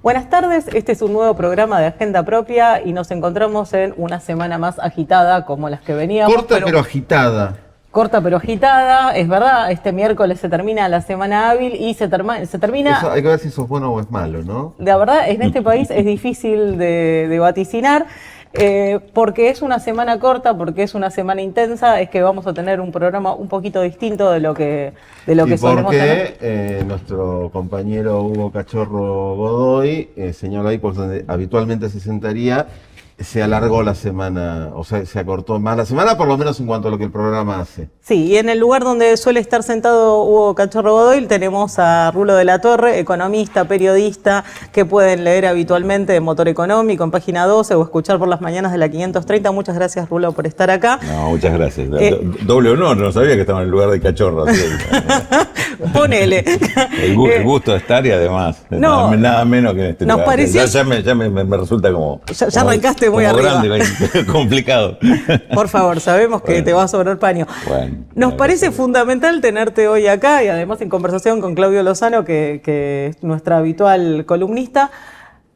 Buenas tardes, este es un nuevo programa de Agenda Propia y nos encontramos en una semana más agitada como las que veníamos. Corta pero agitada. Corta pero agitada, es verdad, este miércoles se termina la semana hábil y se termina... Eso hay que ver si eso es bueno o es malo, ¿no? La verdad, en este país es difícil de vaticinar. Porque es una semana corta, porque es una semana intensa, es que vamos a tener un programa un poquito distinto de lo que solemos tener. Porque nuestro compañero Hugo Cachorro Godoy, señor ahí por donde habitualmente se sentaría, se alargó la semana, o sea, se acortó más la semana, por lo menos en cuanto a lo que el programa hace. Sí, y en el lugar donde suele estar sentado Hugo Cachorro Godoy tenemos a Rulo de la Torre, economista, periodista, que pueden leer habitualmente en Motor Económico, en Página 12, o escuchar por las mañanas de la 530. Muchas gracias, Rulo, por estar acá. No, muchas gracias. Doble honor, no sabía que estaba en el lugar de Cachorro. Así. Ponele. El gusto de estar y además, no, nada menos que en este nos lugar. Pareció... Ya me resulta como... Ya arrancaste muy arriba. Grande, complicado. Por favor, sabemos que te va a sobrar paño. Bueno, nos parece fundamental tenerte hoy acá y además en conversación con Claudio Lozano, que es nuestra habitual columnista,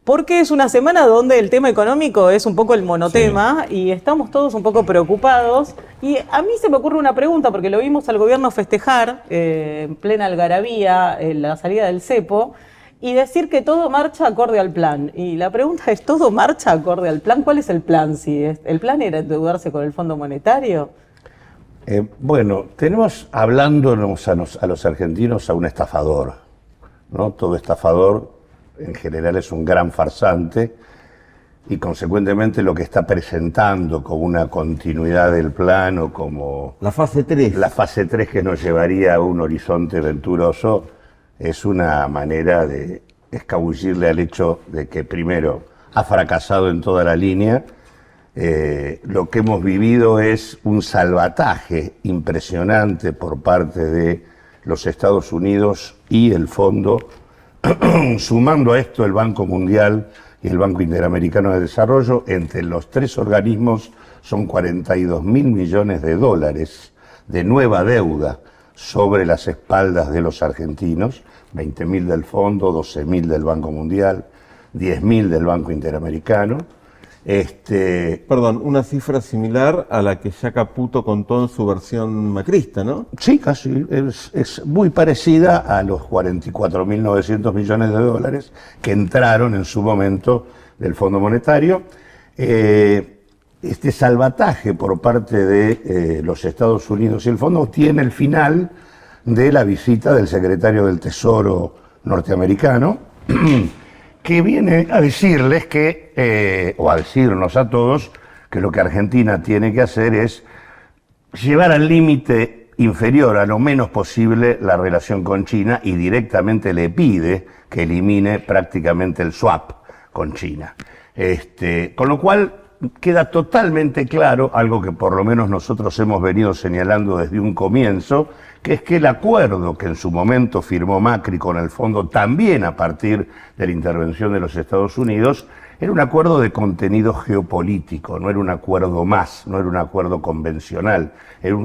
porque es una semana donde el tema económico es un poco el monotema, sí, y estamos todos un poco preocupados. Y a mí se me ocurre una pregunta, porque lo vimos al gobierno festejar en plena algarabía la salida del cepo, y decir que todo marcha acorde al plan. Y la pregunta es, ¿todo marcha acorde al plan? ¿Cuál es el plan? Si el plan era endeudarse con el Fondo Monetario. Bueno, tenemos hablándonos a los argentinos a un estafador, ¿no? Todo estafador en general es un gran farsante y consecuentemente lo que está presentando como una continuidad del plan o como... La fase 3. La fase 3 que nos llevaría a un horizonte venturoso es una manera de escabullirle al hecho de que primero ha fracasado en toda la línea. Lo que hemos vivido es un salvataje impresionante por parte de los Estados Unidos y el fondo, sumando a esto el Banco Mundial y el Banco Interamericano de Desarrollo. Entre los tres organismos son 42.000 millones de dólares de nueva deuda sobre las espaldas de los argentinos, 20.000 del fondo, 12.000 del Banco Mundial, 10.000 del Banco Interamericano. Perdón, una cifra similar a la que ya Caputo contó en su versión macrista, ¿no? Sí, casi. Es muy parecida a los 44.900 millones de dólares que entraron en su momento del Fondo Monetario. Este salvataje por parte de los Estados Unidos y el fondo tiene el final de la visita del secretario del Tesoro norteamericano, que viene a decirles que, o a decirnos a todos, que lo que Argentina tiene que hacer es llevar al límite inferior a lo menos posible la relación con China, y directamente le pide que elimine prácticamente el swap con China. Con lo cual queda totalmente claro, algo que por lo menos nosotros hemos venido señalando desde un comienzo, que es que el acuerdo que en su momento firmó Macri con el fondo, también a partir de la intervención de los Estados Unidos, era un acuerdo de contenido geopolítico, no era un acuerdo más, no era un acuerdo convencional,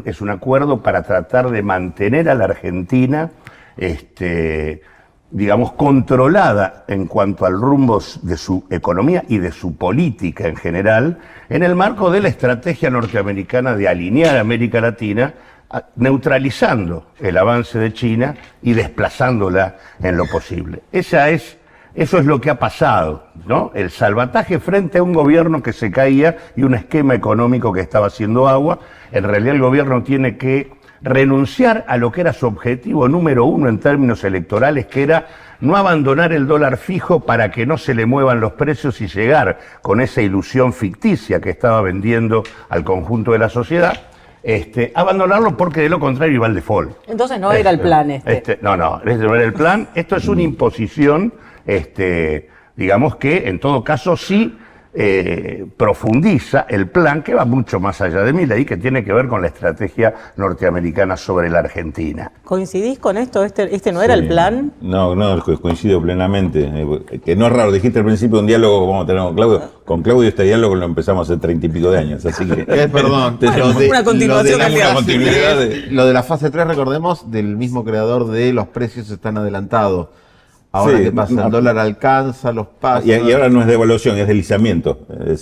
es un acuerdo para tratar de mantener a la Argentina, digamos, controlada en cuanto al rumbo de su economía y de su política en general, en el marco de la estrategia norteamericana de alinear a América Latina, neutralizando el avance de China y desplazándola en lo posible. Eso es lo que ha pasado, ¿no? El salvataje frente a un gobierno que se caía y un esquema económico que estaba haciendo agua. En realidad el gobierno tiene que renunciar a lo que era su objetivo número uno en términos electorales, que era no abandonar el dólar fijo para que no se le muevan los precios y llegar con esa ilusión ficticia que estaba vendiendo al conjunto de la sociedad, abandonarlo, porque de lo contrario iba al default. Entonces no era el plan No era el plan. Esto es una imposición, digamos que en todo caso sí profundiza el plan, que va mucho más allá de Milei, que tiene que ver con la estrategia norteamericana sobre la Argentina. ¿Coincidís con esto? ¿Este no era el plan? No, coincido plenamente. Que no es raro, dijiste al principio un diálogo como tenemos con Claudio. Con Claudio este diálogo lo empezamos hace 30 y pico de años, así que... Perdón, una continuación. Lo de la fase 3, recordemos, del mismo creador de Los precios están adelantados. Ahora Sí, que pasa, el dólar alcanza, los pasa. Y ahora no es devaluación, es deslizamiento.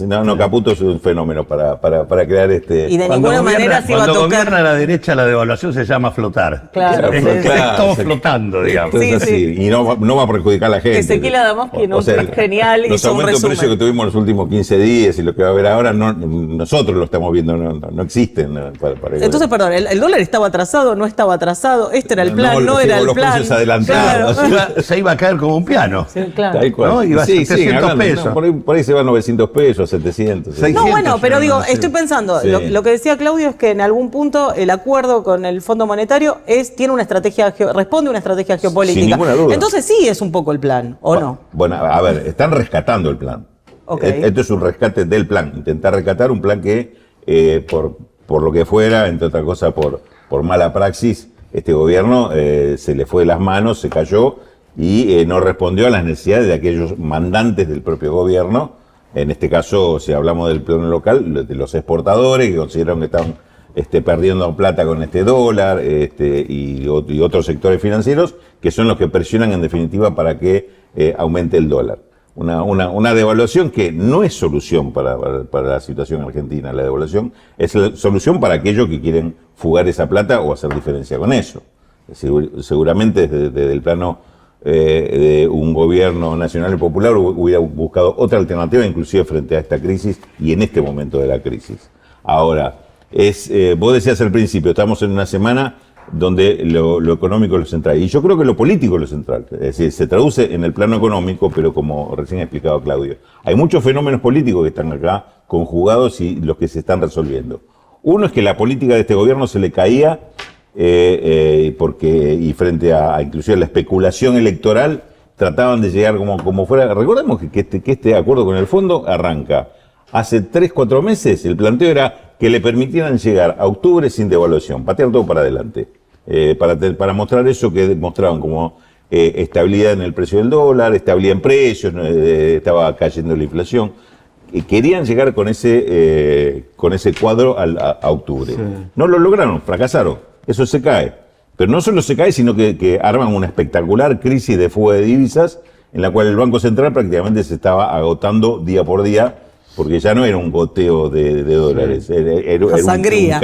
No, Caputo es un fenómeno para crear Y de ninguna manera se iba a Cuando tocar. gobierna la derecha, la devaluación se llama flotar. Claro, Es, sí, es sí. todo flotando, digamos. Sí, Entonces, sí. Y no va a perjudicar a la gente. Ezequiel Adamowski en un tweet genial los hizo un aumentos de resumen. precios que tuvimos los últimos 15 días y lo que va a haber ahora, nosotros lo estamos viendo, no existen. Para Entonces, perdón, ¿el dólar estaba atrasado, no estaba atrasado? ¿Este era el plan, no era el los plan? precios adelantados. Claro. Se iba a caer como un piano. Sí, claro. Tal cual. ¿No? Iba a Sí, 700 hablando, pesos. ¿no? Por ahí se van 900 pesos, 700. Sí. No, bueno, pero digo, sí. estoy pensando, Sí. lo que decía Claudio es que en algún punto el acuerdo con el Fondo Monetario tiene una estrategia, responde a una estrategia geopolítica. Sin ninguna duda. Entonces sí es un poco el plan, ¿o no? Bueno, a ver, están rescatando el plan. Ok. Esto es un rescate del plan. Intentar rescatar un plan que, por lo que fuera, entre otras cosas por mala praxis, este gobierno se le fue de las manos, se cayó y no respondió a las necesidades de aquellos mandantes del propio gobierno. En este caso, si hablamos del plano local, de los exportadores que consideraron que estaban perdiendo plata con este dólar y otros sectores financieros que son los que presionan en definitiva para que aumente el dólar. Una devaluación que no es solución para la situación argentina. La devaluación es la solución para aquellos que quieren fugar esa plata o hacer diferencia con eso. Seguramente desde el plano de un gobierno nacional y popular hubiera buscado otra alternativa, inclusive frente a esta crisis y en este momento de la crisis. Ahora, vos decías al principio, estamos en una semana donde lo económico es lo central. Y yo creo que lo político es lo central. Es decir, se traduce en el plano económico, pero como recién ha explicado Claudio, hay muchos fenómenos políticos que están acá conjugados y los que se están resolviendo. Uno es que la política de este gobierno se le caía y frente a inclusive la especulación electoral trataban de llegar como fuera. Recordemos que este acuerdo con el fondo arranca hace 3-4 meses. El planteo era que le permitieran llegar a octubre sin devaluación, patear todo para adelante, para mostrar eso que mostraban como estabilidad en el precio del dólar, estabilidad en precios, estaba cayendo la inflación. Querían llegar con ese cuadro a octubre. Sí. No lo lograron, fracasaron. Eso se cae. Pero no solo se cae, sino que arman una espectacular crisis de fuga de divisas en la cual el Banco Central prácticamente se estaba agotando día por día, porque ya no era un goteo de dólares. Sí. Era una sangría.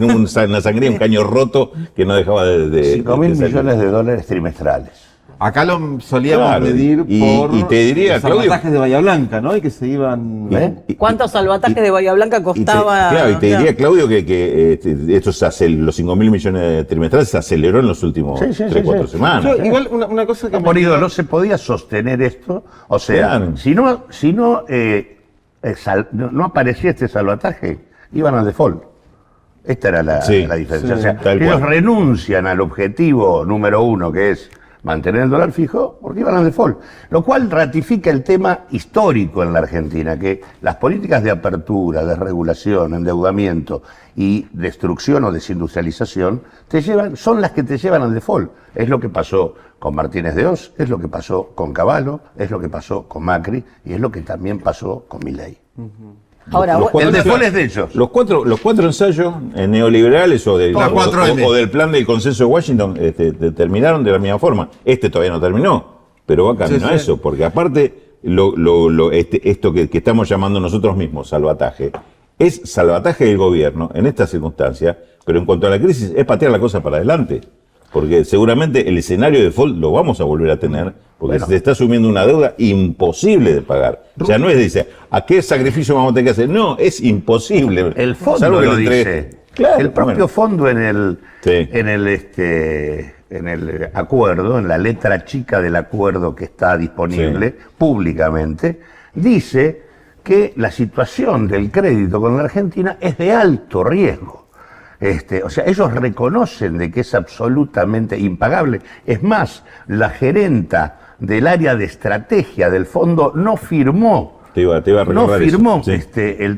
Una sangría, un caño roto que no dejaba de 5.000 millones de dólares trimestrales. Acá lo solíamos medir por y te diría, los salvatajes de Bahía Blanca, ¿no? Y que se iban... ¿Cuántos salvatajes de Bahía Blanca costaba? Claro, y te diría, Claudio, que los 5.000 millones trimestrales se aceleró en los últimos 3-4 semanas. Yo, igual, una cosa que... No se podía sostener esto. O sea, claro. si no aparecía este salvataje, iban al default. Esta era la diferencia. O sea, ellos renuncian al objetivo número 1, que es mantener el dólar fijo, porque iban al default. Lo cual ratifica el tema histórico en la Argentina, que las políticas de apertura, desregulación, endeudamiento y destrucción o desindustrialización son las que te llevan al default. Es lo que pasó con Martínez de Oz, es lo que pasó con Cavallo, es lo que pasó con Macri y es lo que también pasó con Milei. Ahora, el default es de ellos. Los cuatro ensayos neoliberales o del plan del consenso de Washington terminaron de la misma forma. Este todavía no terminó, pero va camino a eso, porque aparte esto que estamos llamando nosotros mismos salvataje, es salvataje del gobierno en esta circunstancia, pero en cuanto a la crisis es patear la cosa para adelante. Porque seguramente el escenario de default lo vamos a volver a tener, porque se está asumiendo una deuda imposible de pagar. Ya no es, dice, ¿a qué sacrificio vamos a tener que hacer? No, es imposible. El fondo lo dice. Claro, el propio fondo en el acuerdo, en la letra chica del acuerdo que está disponible públicamente, dice que la situación del crédito con la Argentina es de alto riesgo. O sea, ellos reconocen de que es absolutamente impagable. Es más, la gerenta del área de estrategia del fondo no firmó el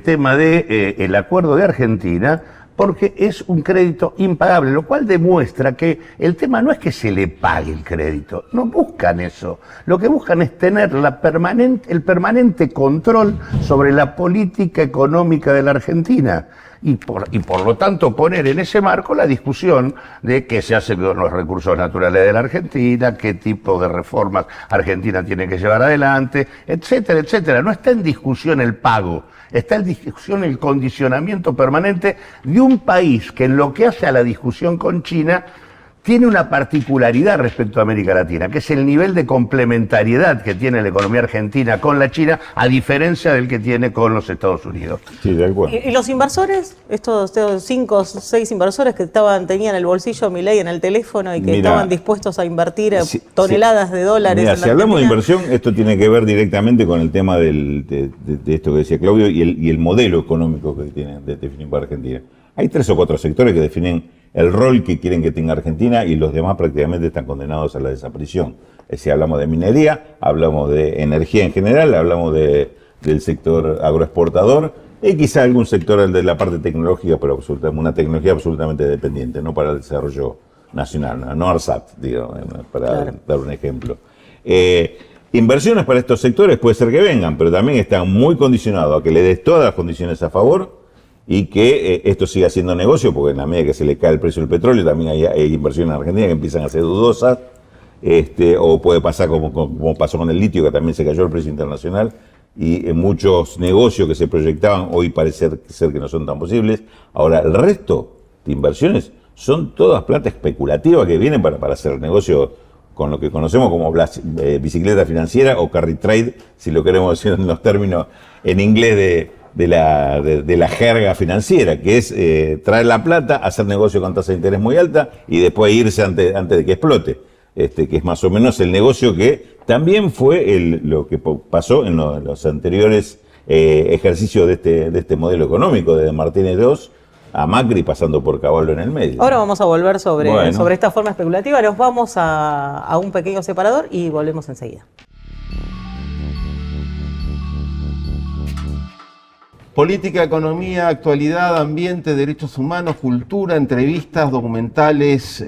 tema de el acuerdo de Argentina porque es un crédito impagable, lo cual demuestra que el tema no es que se le pague el crédito, no buscan eso. Lo que buscan es tener el permanente control sobre la política económica de la Argentina. y por lo tanto poner en ese marco la discusión de qué se hace con los recursos naturales de la Argentina, qué tipo de reformas Argentina tiene que llevar adelante, etcétera, etcétera. No está en discusión el pago, está en discusión el condicionamiento permanente de un país que en lo que hace a la discusión con China tiene una particularidad respecto a América Latina, que es el nivel de complementariedad que tiene la economía argentina con la China, a diferencia del que tiene con los Estados Unidos. Sí, de acuerdo. ¿Y los inversores? Estos 5 o 6 inversores que tenían el bolsillo a Milei en el teléfono y que estaban dispuestos a invertir toneladas de dólares. Mira, en la si hablamos de Argentina. inversión, esto tiene que ver directamente con el tema de esto que decía Claudio y el modelo económico que tiene de definir para Argentina. Hay 3 o 4 sectores que definen el rol que quieren que tenga Argentina y los demás prácticamente están condenados a la desaparición. Es decir, hablamos de minería, hablamos de energía en general, hablamos del sector agroexportador y quizá algún sector de la parte tecnológica, pero una tecnología absolutamente dependiente, no para el desarrollo nacional, no ARSAT, digo, para dar un ejemplo. Inversiones para estos sectores puede ser que vengan, pero también están muy condicionados a que le des todas las condiciones a favor y que esto siga siendo negocio, porque en la medida que se le cae el precio del petróleo, también hay inversiones en Argentina que empiezan a ser dudosas, o puede pasar como pasó con el litio, que también se cayó el precio internacional, y en muchos negocios que se proyectaban hoy parece ser que no son tan posibles. Ahora, el resto de inversiones son todas plata especulativa que vienen para hacer negocio con lo que conocemos como bicicleta financiera o carry trade, si lo queremos decir en los términos en inglés de la jerga financiera, que es traer la plata, hacer negocio con tasa de interés muy alta y después irse antes de que explote, que es más o menos el negocio que también fue lo que pasó en los anteriores ejercicios de este modelo económico, desde Martínez II a Macri, pasando por Caballo en el medio. Ahora vamos a volver sobre esta forma especulativa, nos vamos a un pequeño separador y volvemos enseguida. Política, economía, actualidad, ambiente, derechos humanos, cultura, entrevistas, documentales,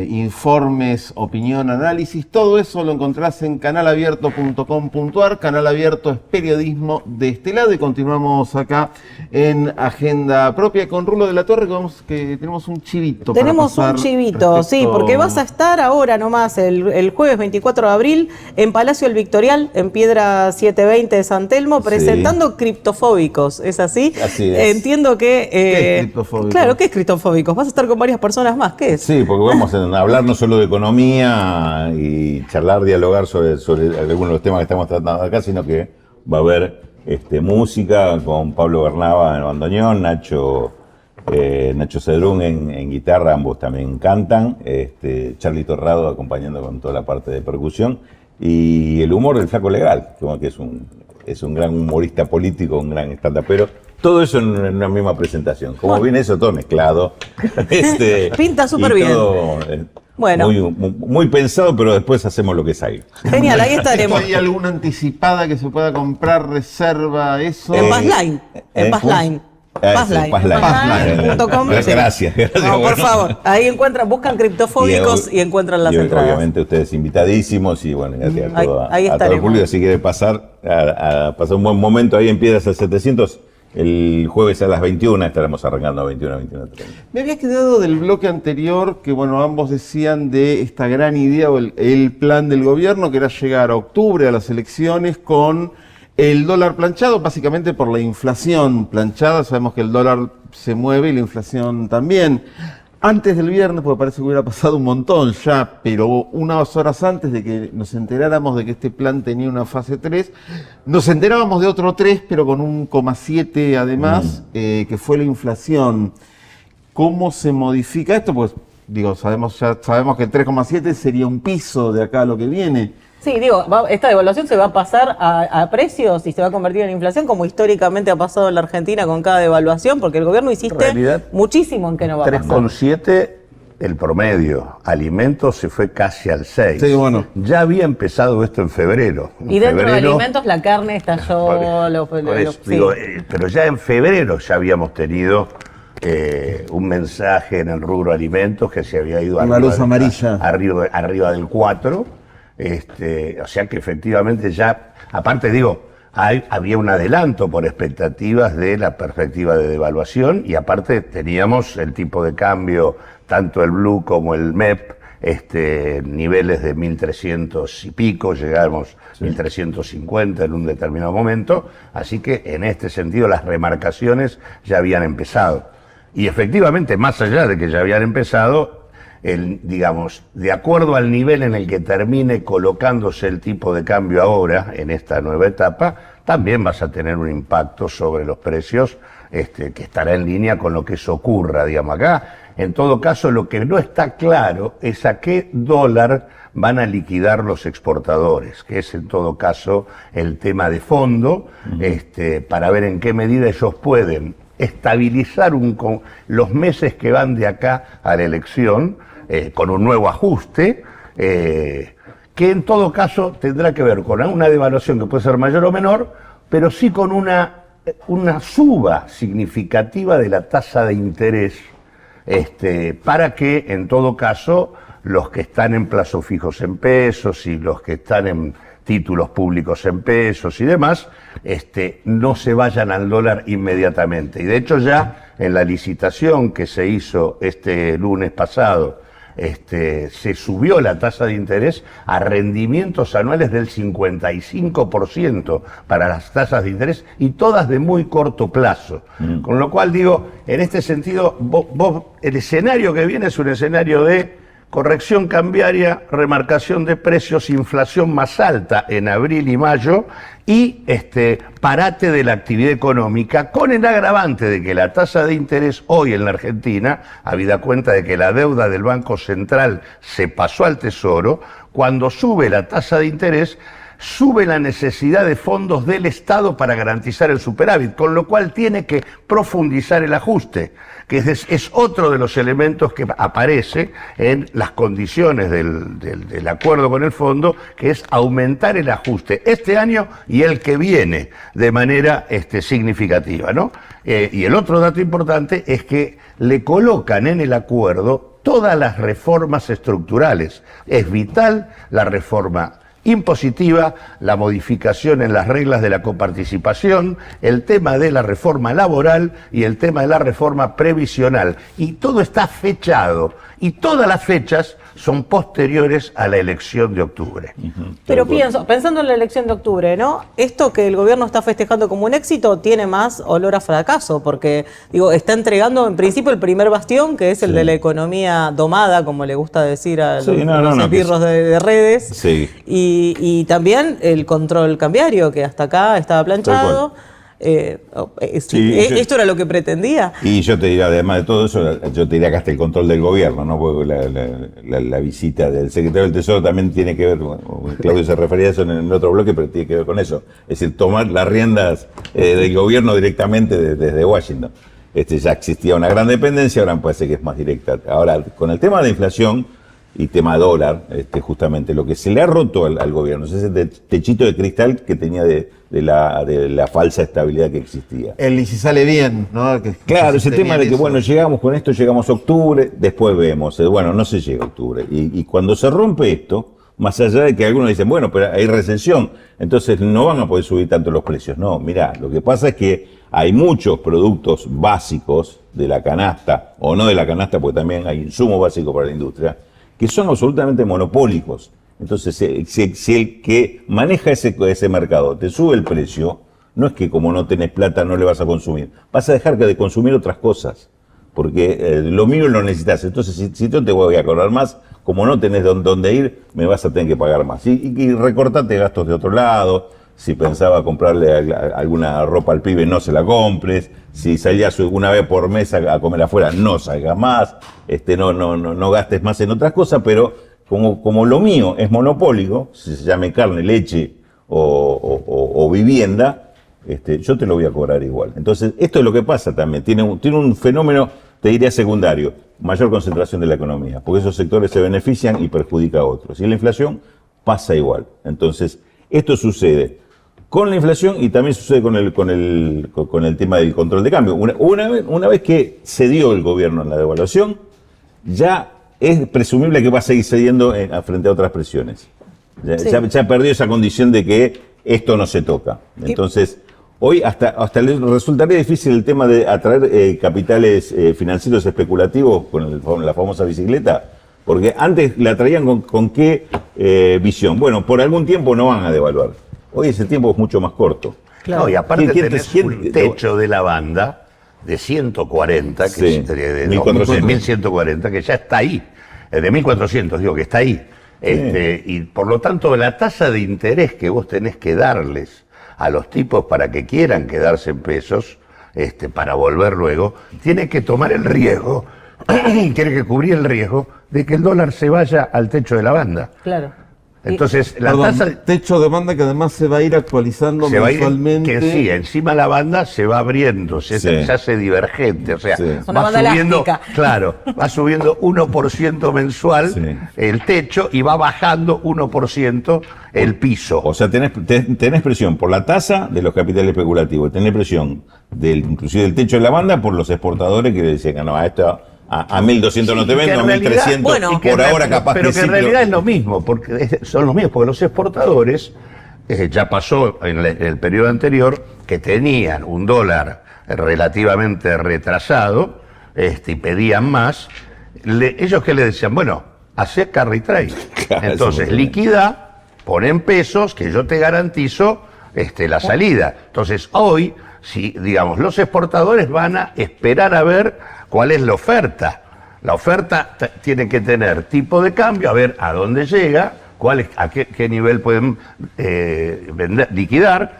informes, opinión, análisis, todo eso lo encontrás en canalabierto.com.ar. Canal Abierto es periodismo de este lado y continuamos acá en Agenda Propia con Rulo de la Torre, que tenemos un chivito. Tenemos un chivito, sí, porque vas a estar ahora nomás el jueves 24 de abril en Palacio El Victorial, en Piedra 720 de San Telmo, presentando Criptofóbicos. ¿Es así? Así es. Entiendo que... ¿Qué es criptofóbicos? Claro, ¿qué es criptofóbicos? Vas a estar con varias personas más. ¿Qué es? Sí, porque vamos a hablar no solo de economía y charlar, dialogar sobre algunos de los temas que estamos tratando acá, sino que va a haber música con Pablo Bernaba en bandoneón, Nacho Cedrún en guitarra, ambos también cantan, Charly Torrado acompañando con toda la parte de percusión, y el humor del Flaco Legal, como que es un gran humorista político, un gran stand-upero. Todo eso en una misma presentación. Como viene eso todo mezclado. Pinta súper bien. Todo, bueno. Muy pensado, pero después hacemos lo que salga. Genial, ahí estaremos. ¿Hay alguna anticipada que se pueda comprar, reserva, eso? En Passline. En Passline. Passline.com. Gracias. No, por favor, ahí buscan Criptofóbicos y encuentran las entradas. Obviamente ustedes invitadísimos y bueno, ya a todo el público, si quiere pasar a pasar un buen momento ahí en Piedras al 700, el jueves a las 21 estaremos arrancando a 21:30. Me había quedado del bloque anterior que, bueno, ambos decían de esta gran idea o el plan del gobierno que era llegar a octubre a las elecciones con el dólar planchado, básicamente por la inflación planchada. Sabemos que el dólar se mueve y la inflación también. Antes del viernes, porque parece que hubiera pasado un montón ya, pero unas horas antes de que nos enteráramos de que este plan tenía una fase 3, nos enterábamos de otro 3, pero con un 1,7 además, que fue la inflación. ¿Cómo se modifica esto? Pues digo, sabemos que el 3,7 sería un piso de acá a lo que viene. Sí, digo, esta devaluación se va a pasar a precios y se va a convertir en inflación, como históricamente ha pasado en la Argentina con cada devaluación, porque el gobierno insiste muchísimo en que no va a pasar. 3,7 el promedio. Alimentos se fue casi al 6. Sí, bueno. Ya había empezado esto en febrero. Y dentro de alimentos la carne estalló. Pero ya en febrero ya habíamos tenido un mensaje en el rubro alimentos que se había ido una luz amarilla arriba del 4. O sea que efectivamente ya, aparte digo, había un adelanto por expectativas de la perspectiva de devaluación y aparte teníamos el tipo de cambio, tanto el blue como el MEP, niveles de 1.300 y pico, llegamos 1.350 en un determinado momento, así que en este sentido las remarcaciones ya habían empezado. Y efectivamente, más allá de que ya habían empezado, digamos, de acuerdo al nivel en el que termine colocándose el tipo de cambio ahora, en esta nueva etapa, también vas a tener un impacto sobre los precios, que estará en línea con lo que eso ocurra, digamos, acá. En todo caso, lo que no está claro es a qué dólar van a liquidar los exportadores, que es en todo caso el tema de fondo, para ver en qué medida ellos pueden estabilizar los meses que van de acá a la elección, con un nuevo ajuste, que en todo caso tendrá que ver con una devaluación que puede ser mayor o menor, pero sí con una suba significativa de la tasa de interés, para que en todo caso los que están en plazos fijos en pesos y los que están en títulos públicos en pesos y demás, no se vayan al dólar inmediatamente. Y de hecho ya en la licitación que se hizo este lunes pasado, se subió la tasa de interés a rendimientos anuales del 55% para las tasas de interés y todas de muy corto plazo. Con lo cual digo, en este sentido, el escenario que viene es un escenario de corrección cambiaria, remarcación de precios, inflación más alta en abril y mayo y parate de la actividad económica, con el agravante de que la tasa de interés hoy en la Argentina, habida cuenta de que la deuda del Banco Central se pasó al Tesoro, cuando sube la tasa de interés, sube la necesidad de fondos del Estado para garantizar el superávit, con lo cual tiene que profundizar el ajuste, que es otro de los elementos que aparece en las condiciones del acuerdo con el fondo, que es aumentar el ajuste este año y el que viene de manera significativa, ¿no? Y el otro dato importante es que le colocan en el acuerdo todas las reformas estructurales. Es vital la reforma impositiva, la modificación en las reglas de la coparticipación, el tema de la reforma laboral y el tema de la reforma previsional. Y todo está fechado y todas las fechas son posteriores a la elección de octubre. Pero pensando en la elección de octubre, ¿no? Esto que el gobierno está festejando como un éxito tiene más olor a fracaso, porque está entregando en principio el primer bastión, que es el de la economía domada, como le gusta decir a los esbirros de redes, y también el control cambiario, que hasta acá estaba planchado. Esto era lo que pretendía. Y yo te diría, además de todo eso, yo te diría que hasta el control del gobierno, ¿no? Porque la visita del secretario del Tesoro también tiene que ver, Claudio se refería a eso en el otro bloque, pero tiene que ver con eso. Es decir, tomar las riendas del gobierno directamente desde Washington. Ya existía una gran dependencia, ahora me parece que es más directa. Ahora, con el tema de la inflación y tema dólar, justamente lo que se le ha roto al gobierno es ese techito de cristal que tenía de la falsa estabilidad que existía. Y si sale bien, ¿no? Claro, ese tema de que, bueno, llegamos con esto, llegamos a octubre, después vemos, bueno, no se llega a octubre. Y cuando se rompe esto, más allá de que algunos dicen, bueno, pero hay recesión, entonces no van a poder subir tanto los precios. No, mirá, lo que pasa es que hay muchos productos básicos de la canasta, o no de la canasta, porque también hay insumos básicos para la industria, que son absolutamente monopólicos. Entonces, si el que maneja ese mercado te sube el precio, no es que como no tenés plata no le vas a consumir, vas a dejar de consumir otras cosas, porque lo mío lo necesitas. Entonces, si yo te voy a cobrar más, como no tenés dónde ir, me vas a tener que pagar más. Y recortate gastos de otro lado. Si pensaba comprarle alguna ropa al pibe, no se compres. Si salías una vez por mes a comer afuera, no salgas más. No gastes más en otras cosas, pero como lo mío es monopólico, si se llame carne, leche o vivienda, yo te lo voy a cobrar igual. Entonces, esto es lo que pasa también. Tiene un fenómeno, te diría secundario, mayor concentración de la economía, porque esos sectores se benefician y perjudica a otros. Y la inflación pasa igual. Entonces, esto sucede con la inflación y también sucede con el tema del control de cambio. Una vez que cedió el gobierno en la devaluación, ya es presumible que va a seguir cediendo frente a otras presiones. Ya perdió esa condición de que esto no se toca. Entonces, hoy hasta les resultaría difícil el tema de atraer capitales financieros especulativos con la famosa bicicleta, porque antes la traían con qué visión. Bueno, por algún tiempo no van a devaluar. Hoy ese tiempo es mucho más corto. Claro. No, y aparte ¿Quién tenés te- un techo de la banda de 140, que Sí, es de 1400. 1140, que ya está ahí. De 1400, digo, que está ahí. Y por lo tanto, la tasa de interés que vos tenés que darles a los tipos para que quieran quedarse en pesos, para volver luego, tiene que tomar el riesgo, tiene que cubrir el riesgo de que el dólar se vaya al techo de la banda. Claro. Entonces, la Perdón, tasa techo de banda que además se va a ir actualizando se va a ir, mensualmente. que sí, encima la banda se va abriendo, se Sí. hace divergente, o sea, Sí. Es una va banda subiendo, elástica. claro, va subiendo 1% mensual Sí. el techo y va bajando 1% el piso. O sea, tenés presión por la tasa de los capitales especulativos, tenés presión inclusive del techo de la banda por los exportadores que le decían que no, esto a 1.200 no te Y que vendo, a en realidad- 1.300, bueno, y que por en ahora realidad- capaz pero que en ciclo- realidad es lo mismo, porque son los mismos, porque los exportadores, ya pasó en el periodo anterior, que tenían un dólar relativamente retrasado, y pedían más, ellos que le decían, bueno, hacé carry trade. Claro, Entonces, eso es liquida, ponen pesos, que yo te garantizo la salida. Entonces, hoy, si digamos, los exportadores van a esperar a ver cuál es la oferta. La oferta tiene que tener tipo de cambio, a ver a dónde llega, a qué nivel pueden vender, liquidar,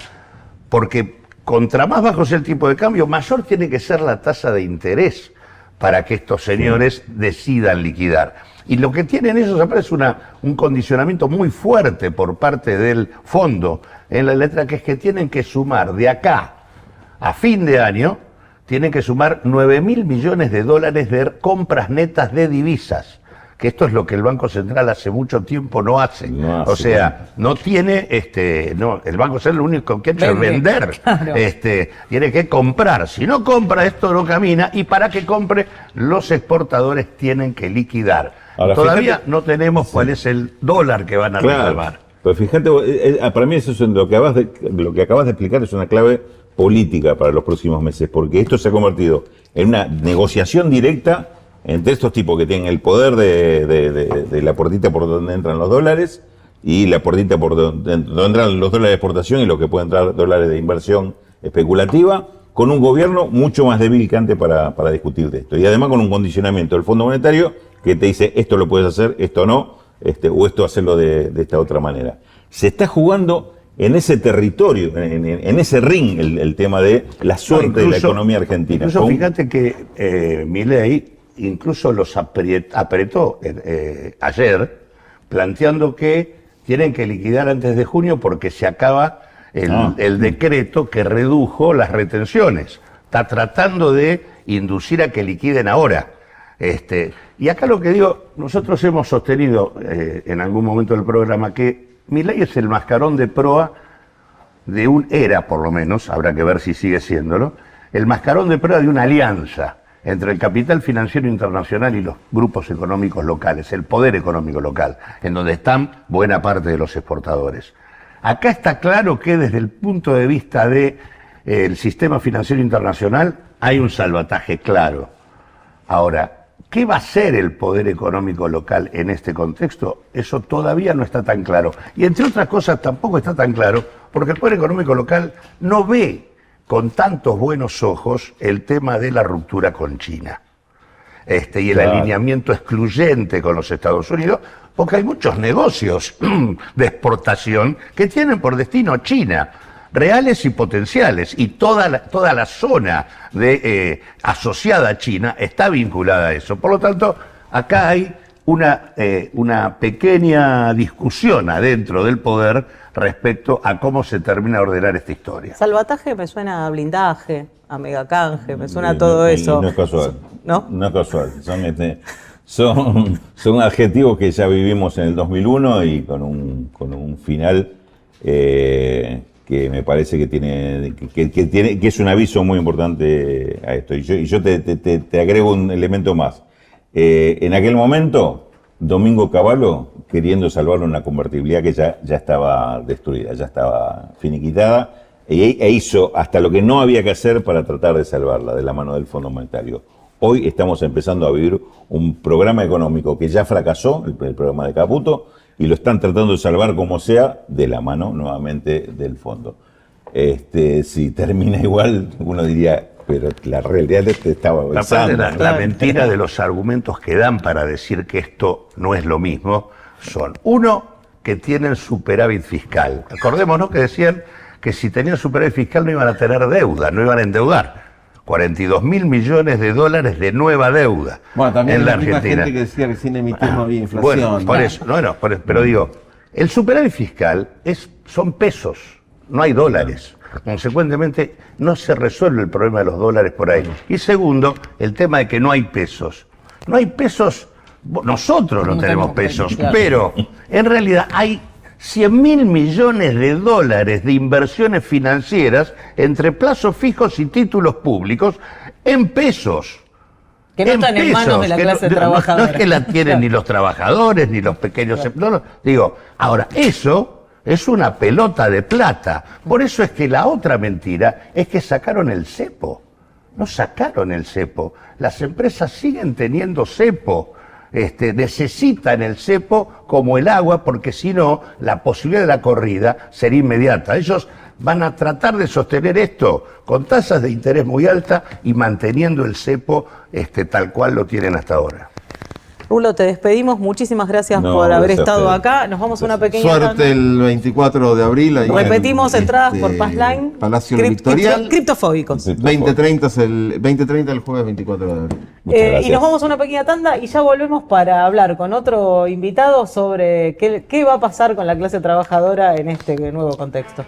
porque contra más bajo sea el tipo de cambio, mayor tiene que ser la tasa de interés para que estos señores decidan liquidar. Y lo que tienen ellos aparte es un condicionamiento muy fuerte por parte del fondo en la letra, que es que tienen que sumar de acá a fin de año, tienen que sumar 9.000 millones de dólares de compras netas de divisas, que esto es lo que el Banco Central hace mucho tiempo no hace. No hace, O sea, no tiene, no, el Banco Central lo único que ha hecho es Vende, vender, claro. tiene que comprar. Si no compra, esto no camina, y para que compre, los exportadores tienen que liquidar. Ahora, Todavía fíjate- no tenemos cuál es el dólar que van a reservar. Pero fíjate, para mí eso es lo que acabas de explicar es una clave política para los próximos meses, porque esto se ha convertido en una negociación directa entre estos tipos que tienen el poder de la puertita por donde entran los dólares y la puertita por donde entran los dólares de exportación y lo que pueden entrar dólares de inversión especulativa, con un gobierno mucho más débil que antes para discutir de esto. Y además con un condicionamiento del Fondo Monetario que te dice esto lo puedes hacer, esto no, o esto hacerlo de esta otra manera. Se está jugando en ese territorio, en ese ring, el tema de la suerte de la economía argentina. Incluso Con- fíjate que Milei incluso los apretó ayer, planteando que tienen que liquidar antes de junio porque se acaba el decreto que redujo las retenciones. Está tratando de inducir a que liquiden ahora. Y acá lo que digo, nosotros hemos sostenido en algún momento del programa que Milei es el mascarón de proa era por lo menos, habrá que ver si sigue siéndolo, el mascarón de proa de una alianza entre el capital financiero internacional y los grupos económicos locales, el poder económico local, en donde están buena parte de los exportadores. Acá está claro que desde el punto de vista del sistema financiero internacional hay un salvataje claro. Ahora, ¿qué va a hacer el poder económico local en este contexto? Eso todavía no está tan claro. Y entre otras cosas tampoco está tan claro porque el poder económico local no ve con tantos buenos ojos el tema de la ruptura con China. Y el Claro. alineamiento excluyente con los Estados Unidos, porque hay muchos negocios de exportación que tienen por destino China, reales y potenciales, y toda la zona asociada a China está vinculada a eso. Por lo tanto, acá hay una pequeña discusión adentro del poder respecto a cómo se termina de ordenar esta historia. Salvataje me suena a blindaje, a megacanje, me suena a Y todo no- y eso. no es casual. ¿No? No es casual. Son adjetivos que ya vivimos en el 2001 y con un final que me parece que tiene que es un aviso muy importante a esto. Y yo te agrego un elemento más. En aquel momento Domingo Cavallo queriendo salvar una convertibilidad que ya estaba destruida, ya estaba finiquitada, e hizo hasta lo que no había que hacer para tratar de salvarla de la mano del Fondo Monetario. Hoy estamos empezando a vivir un programa económico que ya fracasó, el programa de Caputo, y lo están tratando de salvar como sea, de la mano nuevamente del fondo. Si termina igual, uno diría, pero la realidad estaba avanzando. La mentira de los argumentos que dan para decir que esto no es lo mismo son, uno, que tienen superávit fiscal. Acordémonos que decían que si tenían superávit fiscal no iban a tener deuda, no iban a endeudar. 42.000 millones de dólares de nueva deuda También en la misma Argentina. gente que decía que sin emitir no había inflación. Bueno, por eso, pero digo, el superávit fiscal son pesos, no hay dólares. Consecuentemente, no se resuelve el problema de los dólares por ahí. Y segundo, el tema de que no hay pesos. No hay pesos, nosotros no tenemos pesos, claro. Pero en realidad hay 100.000 millones de dólares de inversiones financieras entre plazos fijos y títulos públicos en pesos. Que no están en manos de la clase trabajadora. No es que la tienen ni los trabajadores, ni los pequeños empleados. Digo, ahora, eso es una pelota de plata. Por eso es que la otra mentira es que sacaron el cepo. No sacaron el cepo. Las empresas siguen teniendo cepo. Necesitan el cepo como el agua, porque si no, la posibilidad de la corrida sería inmediata. Ellos van a tratar de sostener esto con tasas de interés muy altas y manteniendo el cepo tal cual lo tienen hasta ahora. Rulo, te despedimos. Muchísimas gracias por haber gracias a estado ustedes. acá. Nos vamos a una pequeña Suerte tanda. el 24 de abril. Ahí Repetimos, en, entradas por Passline. Palacio Victorial. Criptofóbicos. 20:30 el jueves 24 de abril. Muchas Y gracias. nos vamos a una pequeña tanda y ya volvemos para hablar con otro invitado sobre qué va a pasar con la clase trabajadora en este nuevo contexto.